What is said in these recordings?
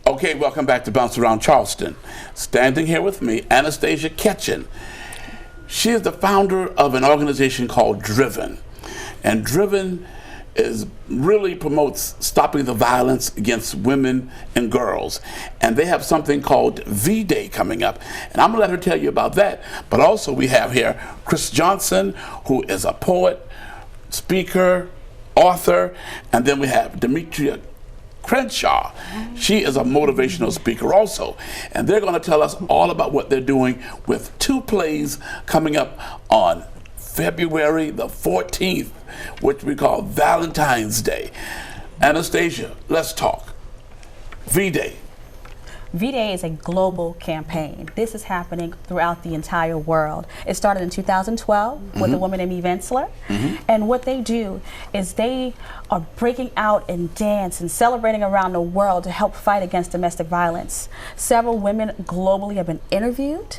Okay, welcome back to Bounce Around Charleston. Standing here with me, Anastasia Ketchen. She is the founder of an organization called Driven. And Driven really promotes stopping the violence against women and girls. And they have something called V-Day coming up. And I'm gonna let her tell you about that. But also we have here Chris Johnson, who is a poet, speaker, author, and then we have Demetria Crenshaw. She is a motivational speaker also, and they're going to tell us all about what they're doing with two plays coming up on February the 14th, which we call Valentine's Day. Anastasia, let's talk. V-Day. V-Day is a global campaign. This is happening throughout the entire world. It started in 2012 with a woman named Eve Ensler. And what they do is they are breaking out in dance and celebrating around the world to help fight against domestic violence. Several women globally have been interviewed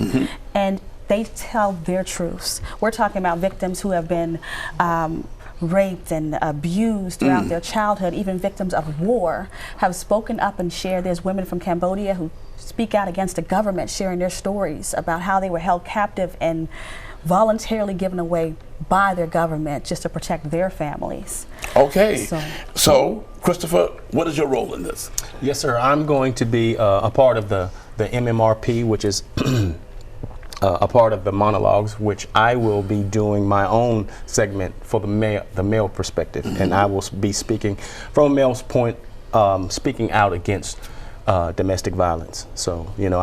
and they tell their truths. We're talking about victims who have been raped and abused throughout their childhood. Even victims of war have spoken up and shared. There's women from Cambodia who speak out against the government, sharing their stories about how they were held captive and voluntarily given away by their government just to protect their families. Okay, so Christopher, what is your role in this? Yes, sir. I'm going to be a part of the MMRP, which is a part of the monologues, which I will be doing my own segment for the male perspective, and I will be speaking from a male's point, speaking out against domestic violence. So, you know,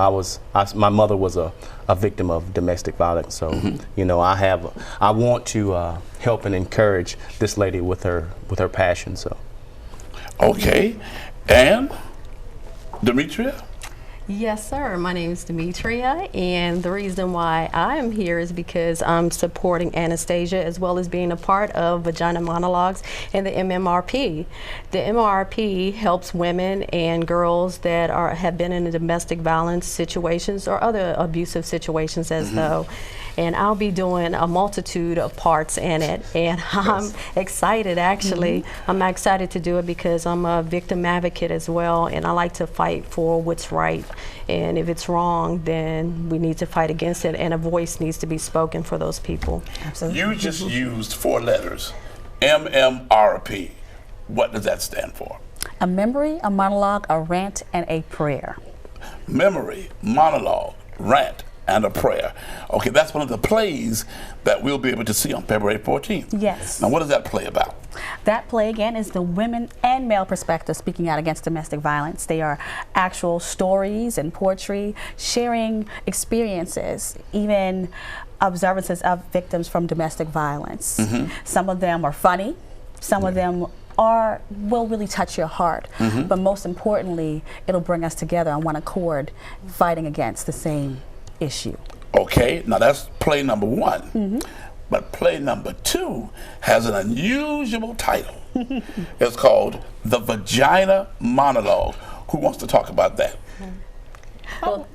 my mother was a victim of domestic violence. So, you know, I want to help and encourage this lady with her passion. So, okay, and Demetria. Yes, sir. My name is Demetria, and the reason why I am here is because I'm supporting Anastasia as well as being a part of Vagina Monologues and the MMRP. The MMRP helps women and girls that have been in domestic violence situations or other abusive situations as though. And I'll be doing a multitude of parts in it, and I'm excited actually. I'm excited to do it because I'm a victim advocate as well, and I like to fight for what's right. And if it's wrong, then we need to fight against it, and a voice needs to be spoken for those people. Absolutely. You just used 4 letters, MMRP. What does that stand for? A memory, a monologue, a rant, and a prayer. Memory, monologue, rant, and a prayer. Okay, that's one of the plays that we'll be able to see on February 14th. Yes. Now, what is that play about? That play, again, is the women and male perspective speaking out against domestic violence. They are actual stories and poetry, sharing experiences, even observances of victims from domestic violence. Some of them are funny, some of them will really touch your heart, but most importantly, it'll bring us together on one accord, fighting against the same issue. Okay, now that's play number 1. But play number 2 has an unusual title. It's called The Vagina Monologue. Who wants to talk about that? Well,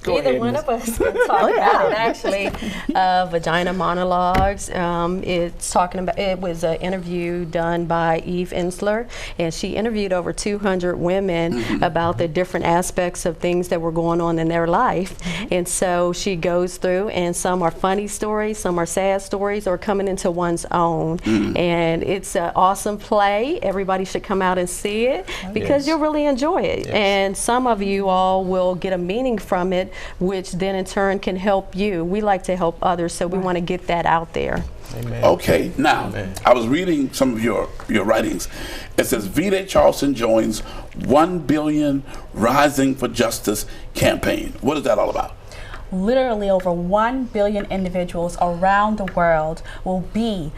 Go either ahead, one Miss. of us can talk about it actually. Vagina Monologues. It's talking about, it was an interview done by Eve Ensler, and she interviewed over 200 women about the different aspects of things that were going on in their life. And so she goes through, and some are funny stories, some are sad stories, or coming into one's own. And it's an awesome play. Everybody should come out and see it because you'll really enjoy it. And some of you all will get a meaning from it, which then in turn can help you. We like to help others, so we want to get that out there. amen. Okay, now, I was reading some of your writings. It says, V-Day Charleston joins 1 billion Rising for Justice campaign. What is that all about? Literally over 1 billion individuals around the world will be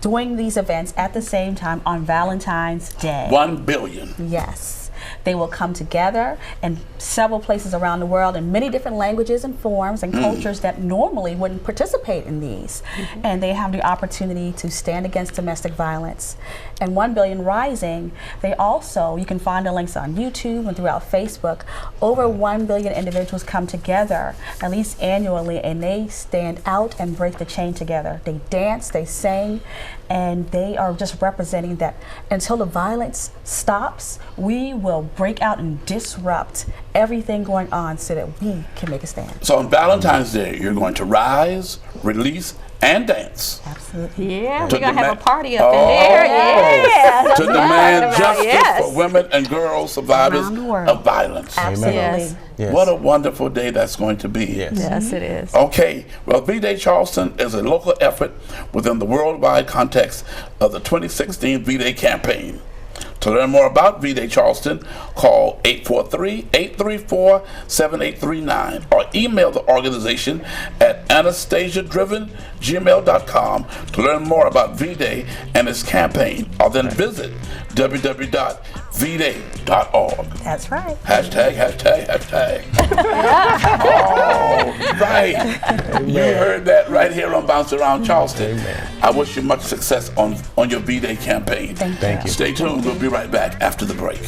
doing these events at the same time on Valentine's Day. 1 billion. Yes. They will come together in several places around the world in many different languages and forms and cultures that normally wouldn't participate in these. And they have the opportunity to stand against domestic violence. And 1 Billion Rising, they also, you can find the links on YouTube and throughout Facebook, over 1 billion individuals come together at least annually, and they stand out and break the chain together. They dance, they sing, and they are just representing that until the violence stops, we will break out and disrupt everything going on so that we can make a stand. So on Valentine's Day, you're going to rise, release, and dance. Absolutely. Yeah, To we're going to have a demand- party up in there. Yeah. To demand justice Yes. for women and girls survivors Around the world. of violence. Absolutely. Yes. Yes. What a wonderful day that's going to be. Yes. Yes, it is. Okay, well, V-Day Charleston is a local effort within the worldwide context of the 2016 V-Day campaign. To learn more about V-Day Charleston, call 843-834-7839 or email the organization at anastasiadriven@gmail.com to learn more about V-Day and its campaign, or then visit www.vday.org. That's right. Hashtag. All right. You heard that right here on Bounce Around Charleston. Amen. I wish you much success on your V-Day campaign. Thank you. Thank you. Stay tuned. We'll be right back after the break.